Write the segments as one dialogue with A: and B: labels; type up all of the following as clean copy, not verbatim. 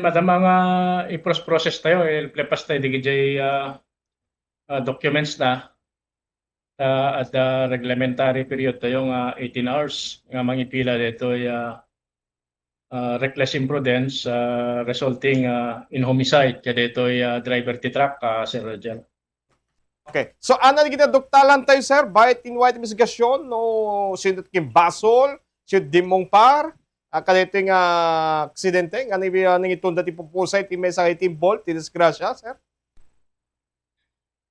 A: Madam nga i-process tayo, lepas tayo digijay documents na at the reglementary period tayo nga 18 hours nga mangipila dito reckless imprudence resulting in homicide kaya dito driver ti truck Sir Roger.
B: Okay. So, ano na ginaduktalan tayo, sir? Bayat inwite investigasyon no sinut kim basol, sinut dimong par, kanito yung aksidente, ano yung itunda ti pupusay, ti mesa ti bolt, ti disgrasya, sir?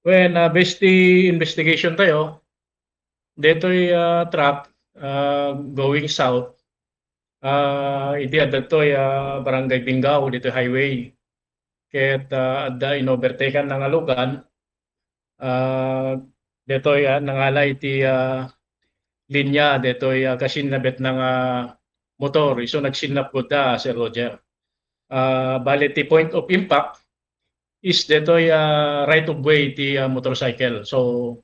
A: When based the investigation tayo, dito truck going south, iti adto barangay Binggao dito highway. Ket adda inovertaken ng alugan, dito nangalay iti linya dito kasinabet ng motor. So nagsinap ko da Sir Roger. Bali ti point of impact is dito right of way ti motorcycle. So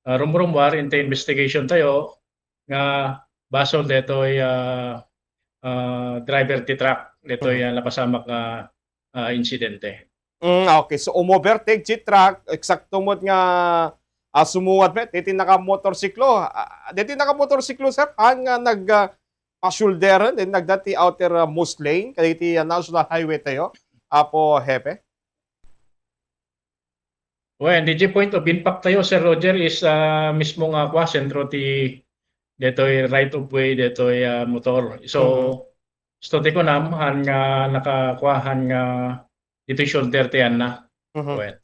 A: rumrumwar into investigation tayo nga basol dito driver ti truck dito napasamak insidente.
B: Okay. So, umovertake si truck, eksakto mo nga sumuwad met, dito naka-motorsiklo. Dito naka-motorsiklo, sir, nga nag-shoulderan, din nagdati outer most lane, kaya iti national highway tayo. Apo, hepe?
A: Well, the point of impact tayo, Sir Roger, is mismo nga kwa sentro ti dito right of way dito motor. So study ko nam han nga nakakuahan nga dito shoulder ti yan na. Well.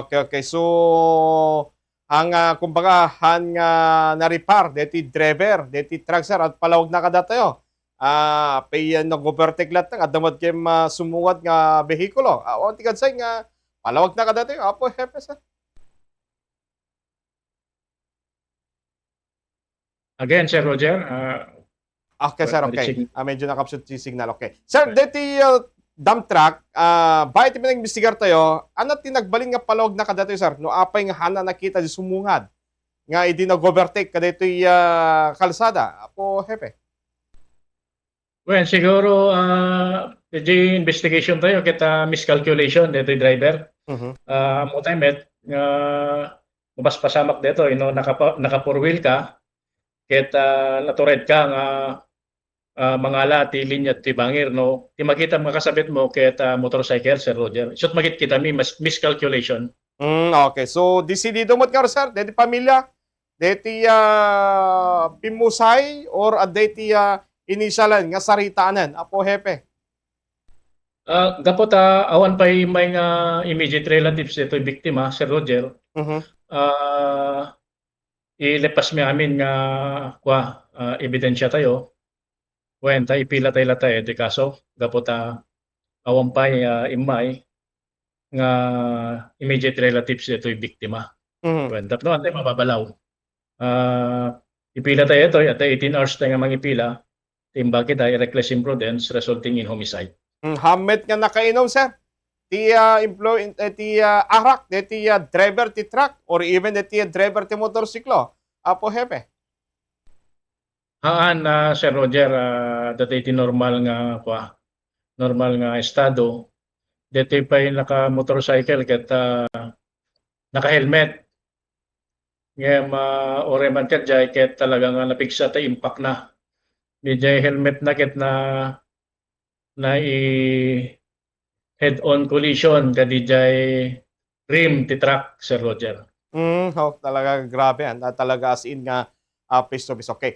B: Okay. So, ang kumbaga han nga na-repair deti driver, deti truck, sir, at palawag na kada tayo. Pay nag-overtake lahat ng adamad kem sumuwad nga behikulo. O tigad say nga palawag na kada tayo. Apo, hepe, sir.
A: Again, Sir Roger.
B: Okay, sir, okay. Medyo nakapsut si signal, okay. Sir, deti dump truck, bakit pinag-investigar tayo, ano tinagbalin nga palawag na kada tayo, sir? No, apay nga hana nakita di sumungad. Nga hindi nag-overtake kada ito kalsada. Apo, hepe.
A: Well, siguro the investigation tayo kita miscalculation dito driver. Mo time mabas pasamak dito, naka four wheel ka. Ket natured ka nga mangala ti linya ti bangir no ti makita makasabit mo ket motorcycle Sir Roger. Isot makit kita mi miscalculation.
B: Okay. So desidido mo ka sir, deti pamilya, deti pimusay or deti inisalan nga saritaanan. Apo, hepe.
A: Gapot awan pay may nga immediate relatives dito biktima Sir Roger. Ilepas mi amin nga ebidensya tayo. Wen tayo ipila tayo latay di kaso gapot awan pay imay nga immediate relatives dito biktima. Wen tapno antay mababalaw. Ipila tayo ito at 18 hours tayo nga mangipila. Timbaki tayo reckless imprudence resulting in homicide.
B: Hamet nga nakainom, sir. Ti employee ti arak ti driver ti truck or even ti driver ti motorsiklo. Apo, hepe.
A: Sir Roger, dati ti normal nga estado. Dati pa yung naka-motorcycle ket naka-helmet. Ngayon ore man ket jay ket talaga nga napigsa ta impact na. Di jay helmet na ket na head-on collision kadi jay rim ti truck Sir Roger.
B: Talaga grabe yan. Talaga as in nga face to face. Okay.